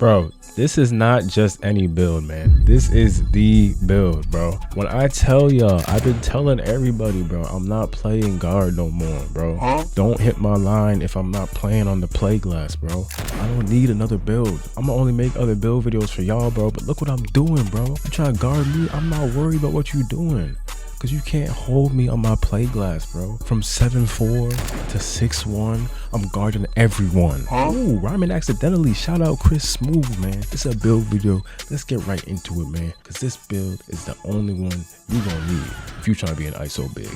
Bro, this is not just any build, man. This is the build, bro. When I tell y'all, I've been telling everybody, bro, I'm not playing guard no more, bro. Don't hit my line if I'm not playing on the play glass, bro. I don't need another build. I'm gonna only make other build videos for y'all, bro. But look what I'm doing, bro. You trying to guard me? I'm not worried about what you doing. Cause you can't hold me on my play glass, bro. From 7'4" to 6'1", I'm guarding everyone. Ooh, rhyming accidentally. Shout out Chris Smooth, man. This is a build video. Let's get right into it, man. Cause this build is the only one you gonna need if you trying to be an ISO big.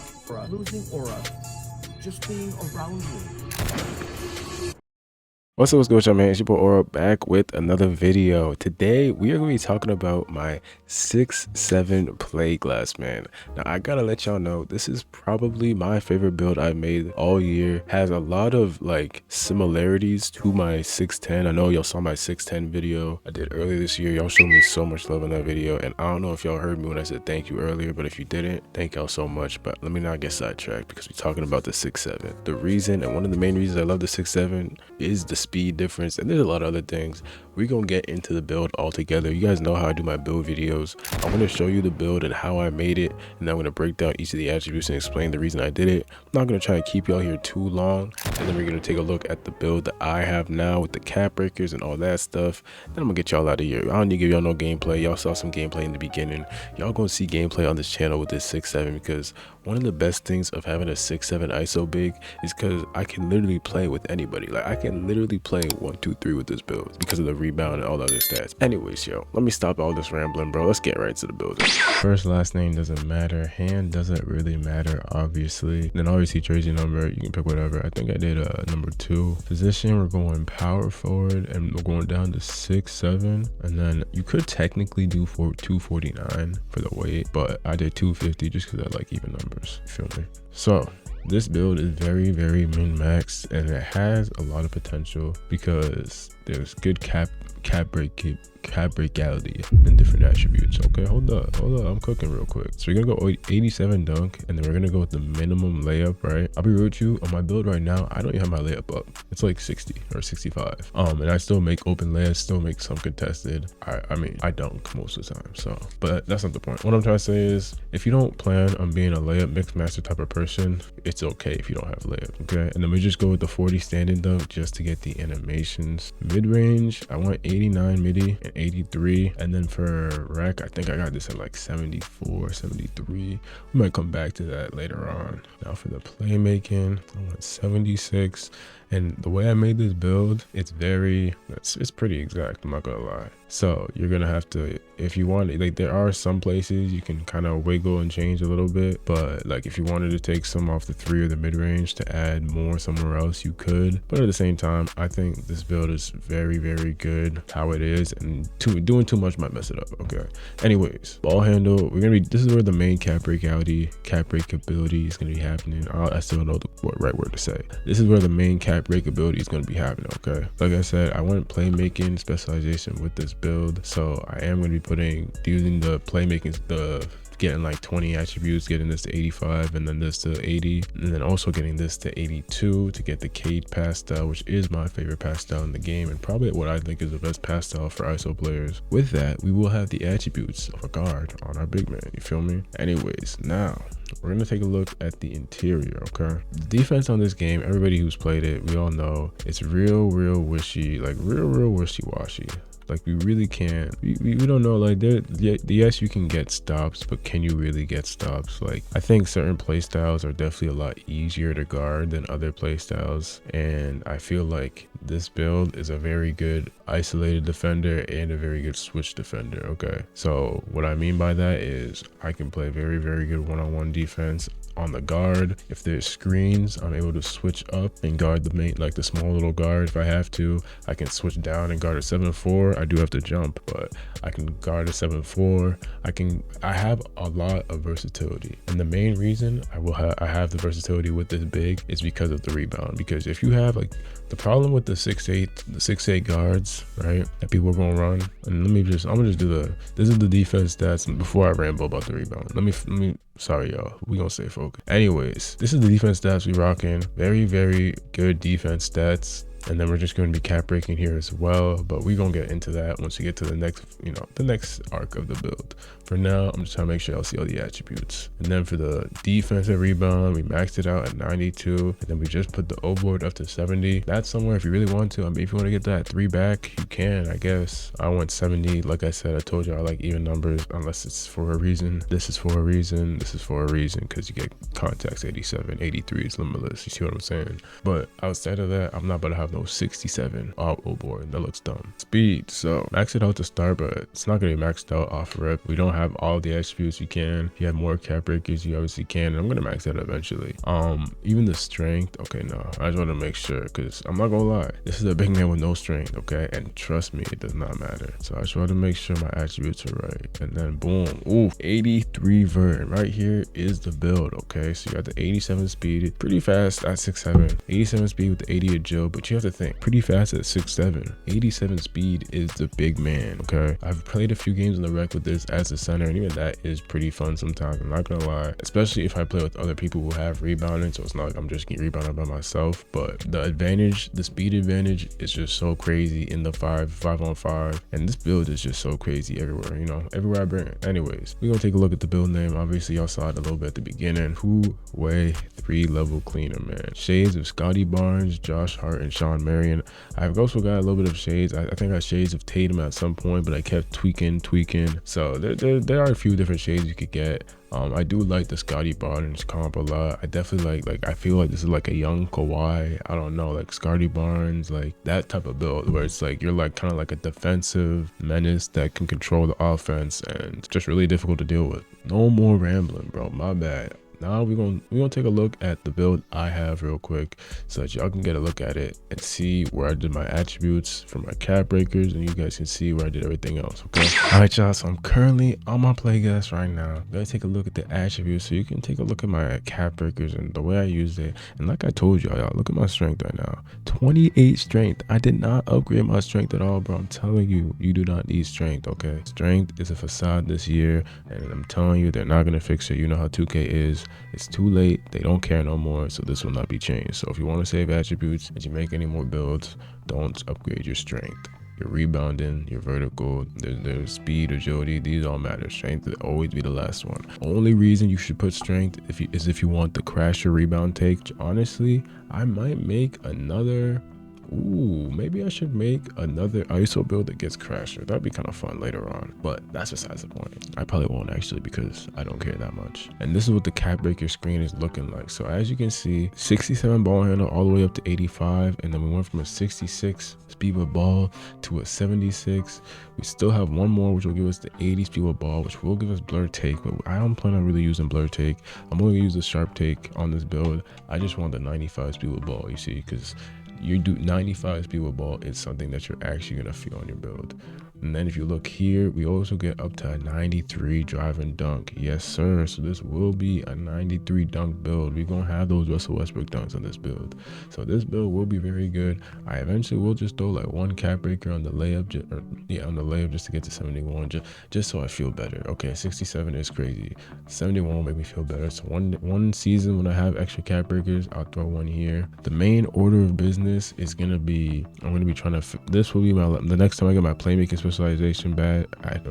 Losing aura, just being around you. What's up, what's y'all, man? It's your boy Aura back with another video. Today we are going to be talking about my 6-7 play glass, man. Now I gotta let y'all know this is probably my favorite build I've made all year. Has a lot of like similarities to my 610. I know y'all saw my 610 video I did earlier this year. Y'all showed me so much love in that video, and I don't know if y'all heard me when I said thank you earlier, but if you didn't, thank y'all so much. But let me not get sidetracked because we're talking about the 6-7. The reason, and one of the main reasons I love the 6-7 is the speed difference, and there's a lot of other things. We're gonna get into the build all together. You guys know how I do my build videos. I want to show you the build and how I made it, and I'm going to break down each of the attributes and explain the reason I did it. I'm not going to try to keep y'all here too long, and then we're going to take a look at the build that I have now with the cap breakers and all that stuff. Then I'm gonna get y'all out of here. I don't need to give y'all no gameplay. Y'all saw some gameplay in the beginning. Y'all gonna see gameplay on this channel with this 6-7, because one of the best things of having a 6-7 ISO big is because I can literally play with anybody. Like I can literally play 1, 2, 3 with this build because of the rebound and all the other stats. Anyways, yo, let me stop all this rambling, bro. Let's get right to the build. First, last name doesn't matter. Hand doesn't really matter, obviously. Then obviously jersey number, you can pick whatever. I think I did number 2. Position, we're going power forward, and we're going down to 6-7. And then you could technically do 249 for the weight, but I did 250 just because I like even numbers. You feel me? So this build is very min-maxed, and it has a lot of potential because there's good cap breakality and different attributes. Okay, hold up, I'm cooking real quick. So we're gonna go 87 dunk, and then we're gonna go with the minimum layup, right? I'll be real with you, on my build right now, I don't even have my layup up. It's like 60 or 65. And I still make open layups, still make some contested. I mean, I dunk most of the time, so, but that's not the point. What I'm trying to say is, if you don't plan on being a layup mix master type of person, it's okay if you don't have layup, okay? And then we just go with the 40 standing dunk just to get the animations. Mid-range, I want 89 midi and 83, and then for rec, I think I got this at like 74, 73. We might come back to that later on. Now for the playmaking, I want 76. And the way I made this build, it's pretty exact, I'm not gonna lie. So you're gonna have to, if you want, like there are some places you can kind of wiggle and change a little bit, but like if you wanted to take some off the 3 or the mid-range to add more somewhere else, you could. But at the same time, I think this build is very good how it is, and doing too much might mess it up. Okay, anyways, ball handle, this is where the main cap breakability is gonna be happening. I still don't know the right word to say. This is where the main cap breakability is going to be happening. Okay, like I said, I want playmaking specialization with this build, so I am going to be using the playmaking, getting like 20 attributes, getting this to 85, and then this to 80, and then also getting this to 82 to get the Cade pastel, which is my favorite pastel in the game, and probably what I think is the best pastel for ISO players. With that, we will have the attributes of a guard on our big man, you feel me? Anyways, now we're gonna take a look at the interior. Okay, the defense on this game, everybody who's played it, we all know it's real wishy, like real wishy-washy. Like we really can't, we don't know, like yes, you can get stops, but can you really get stops? Like I think certain play styles are definitely a lot easier to guard than other play styles, and I feel like this build is a very good isolated defender and a very good switch defender. Okay, so what I mean by that is I can play very good one-on-one defense on the guard. If there's screens, I'm able to switch up and guard the main, like the small little guard. If I have to, I can switch down and guard a 7-4. I do have to jump, but I can guard a 7-4. I have a lot of versatility, and the main reason I have the versatility with this big is because of the rebound. Because if you have like the problem with the 6'8 guards, right, that people are gonna run, and I'm gonna just do this is the defense stats before I ramble about the rebound. Let me sorry y'all, we gonna stay focused. Anyways, this is the defense stats we rocking. Very good defense stats. And then we're just going to be cap breaking here as well, but we're going to get into that once we get to the next, the next arc of the build. For now, I'm just trying to make sure I'll see all the attributes. And then for the defensive rebound, we maxed it out at 92, and then we just put the overboard up to 70. That's somewhere if you really want to. I mean, if you want to get that 3 back, you can, I guess. I went 70. Like I said, I told you I like even numbers unless it's for a reason. This is for a reason. This is for a reason, because you get contacts 87, 83 is limitless. You see what I'm saying? But outside of that, I'm not about to have no 67 overboard. That looks dumb. Speed. So max it out to start, but it's not going to be maxed out off rip. We don't have all the attributes you can. If you have more cap breakers, you obviously can, and I'm gonna max that eventually. Even the strength, okay, no, I just want to make sure, because I'm not gonna lie, this is a big man with no strength, okay, and trust me, it does not matter. So I just want to make sure my attributes are right, and then boom, ooh, 83 vert right here is the build. Okay, so you got the 87 speed, pretty fast at 6'7", 87 speed with the 80 agile, but you have to think pretty fast at 6'7". 87 speed is the big man. Okay, I've played a few games in the rec with this as a center, and even that is pretty fun sometimes, I'm not gonna lie, especially if I play with other people who have rebounding, so it's not like I'm just getting rebounded by myself. But the advantage, the speed advantage is just so crazy in the 5-on-5, and this build is just so crazy everywhere, everywhere I bring it. Anyways, we're gonna take a look at the build name. Obviously y'all saw it a little bit at the beginning. Two-way 3-level cleaner, man. Shades of Scotty Barnes, Josh Hart, and Sean Marion. I've also got a little bit of shades. I think I got shades of Tatum at some point, but I kept tweaking. So there are a few different shades you could get. I do like the Scotty Barnes comp a lot. I definitely like I feel like this is like a young Kawhi. I don't know, like Scotty Barnes, like that type of build where it's like you're like kind of like a defensive menace that can control the offense, and it's just really difficult to deal with. No more rambling, bro, my bad. Now we're gonna take a look at the build I have real quick, so that y'all can get a look at it and see where I did my attributes for my cap breakers, and you guys can see where I did everything else. Okay, all right, y'all, so I'm currently on my play gas right now. I'm gonna take a look at the attributes so you can take a look at my cap breakers and the way I used it. And like I told y'all, look at my strength right now, 28 strength. I did not upgrade my strength at all, bro. I'm telling you, you do not need strength. Okay, strength is a facade this year, and I'm telling you, they're not gonna fix it. You know how 2K is. It's too late. They don't care no more, so this will not be changed. So if you want to save attributes and you make any more builds, don't upgrade your strength, your rebounding, your vertical, there's speed, agility. These all matter. Strength will always be the last one. Only reason you should put strength is if you want the crash or rebound take. Honestly, I might make another. Ooh, maybe I should make another ISO build that gets crasher. That'd be kind of fun later on, but that's besides the point. I probably won't actually, because I don't care that much. And this is what the cap breaker screen is looking like. So as you can see, 67 ball handle all the way up to 85, and then we went from a 66 speed with ball to a 76. We still have one more, which will give us the 80 speed with ball, which will give us blur take, but I don't plan on really using blur take. I'm only gonna use the sharp take on this build. I just want the 95 speed with ball, you see, because you do 95 speed with ball is something that you're actually gonna feel on your build. And then if you look here, we also get up to a 93 drive and dunk. Yes, sir. So this will be a 93 dunk build. We're gonna have those Russell Westbrook dunks on this build. So this build will be very good. I eventually will just throw like one cap breaker on the layup, on the layup just to get to 71, just so I feel better. Okay, 67 is crazy. 71 will make me feel better. So one season when I have extra cap breakers, I'll throw one here. The main order of business is gonna be, I'm gonna be trying to, this will be the next time I get my playmaking specialization badge.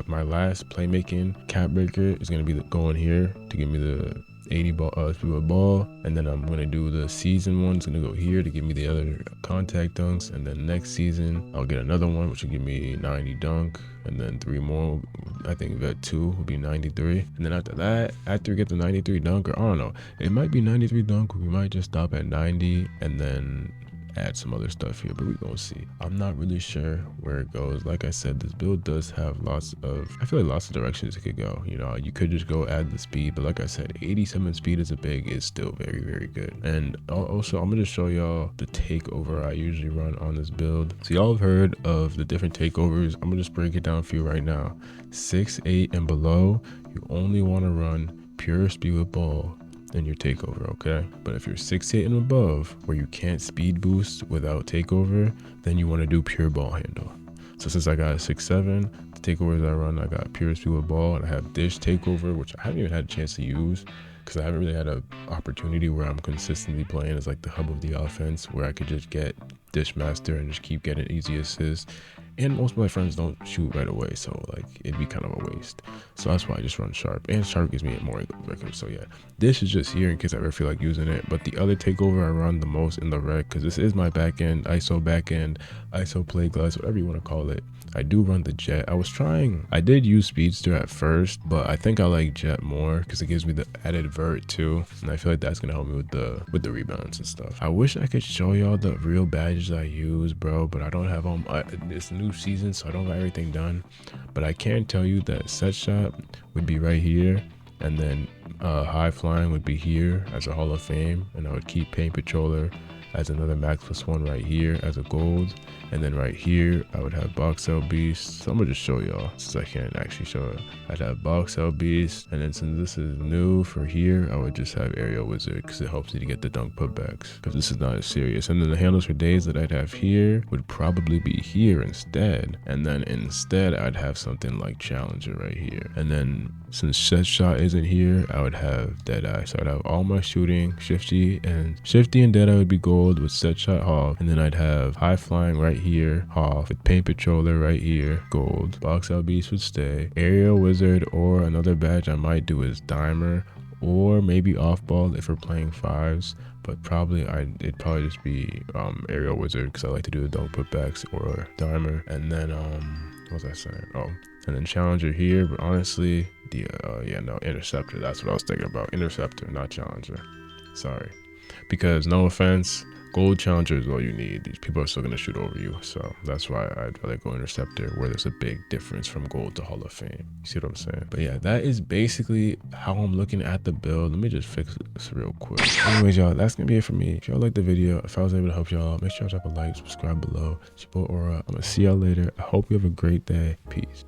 My last playmaking cap breaker is gonna be going here to give me the 80 ball speed with ball, and then I'm gonna do the season one. It's gonna go here to give me the other contact dunks, and then next season I'll get another one which will give me 90 dunk, and then 3 more. I think vet 2 will be 93, and then after that, after we get the 93 dunk, or I don't know, it might be 93 dunk, we might just stop at 90 and then add some other stuff here, but we're gonna see. I'm not really sure where it goes. Like I said, this build does have lots of directions it could go. You could just go add the speed, but like I said, 87 speed is still very, very good. And also, I'm gonna show y'all the takeover I usually run on this build. So y'all have heard of the different takeovers. I'm gonna just break it down for you right now. 6'8" and below, you only want to run pure speed with ball in your takeover, okay? But if you're 6'8" and above, where you can't speed boost without takeover, then you want to do pure ball handle. So since I got a 6'7", the takeovers I run, I got pure speed with ball, and I have dish takeover, which I haven't even had a chance to use because I haven't really had an opportunity where I'm consistently playing as like the hub of the offense, where I could just get dish master and just keep getting easy assists. And most of my friends don't shoot right away, so like it'd be kind of a waste. So that's why I just run sharp, and sharp gives me more record. So yeah, this is just here in case I ever feel like using it. But the other takeover I run the most in the rec, because this is my back end, ISO play glass, whatever you want to call it. I do run the jet. I did use speedster at first, but I think I like jet more because it gives me the added vert too, and I feel like that's gonna help me with the rebounds and stuff. I wish I could show y'all the real badges I use, bro, but I don't have them. It's new season, so I don't got everything done. But I can tell you that set shot would be right here, and then high flying would be here as a Hall of Fame, and I would keep paint patroller as another max +1 right here as a gold, and then right here I would have box out beast. So I'm gonna just show y'all since I can't actually show it. I'd have box out beast, and then since this is new for here, I would just have aerial wizard because it helps me to get the dunk putbacks because this is not as serious. And then the handles for days that I'd have here would probably be here instead, and then instead I'd have something like challenger right here. And then since set shot isn't here, I would have deadeye. So I'd have all my shooting, shifty and deadeye would be gold with set shot hog, and then I'd have high flying right here, hog with paint patroller right here, gold. Box out beast would stay. Aerial wizard, or another badge I might do is dimer, or maybe off ball if we're playing fives. But it'd probably just be aerial wizard because I like to do the dunk putbacks, or dimer. And then what was I saying? Oh, and then challenger here, but honestly, interceptor. That's what I was thinking about. Interceptor, not challenger. Sorry, because no offense, gold challenger is all you need. These people are still gonna shoot over you, so that's why I'd rather go interceptor, where there's a big difference from gold to Hall of Fame. You see what I'm saying? But yeah, that is basically how I'm looking at the build. Let me just fix this real quick. Anyways, y'all, that's gonna be it for me. If y'all liked the video, if I was able to help y'all, make sure y'all drop a like, subscribe below. It's your boy Aura. I'm gonna see y'all later. I hope you have a great day. Peace.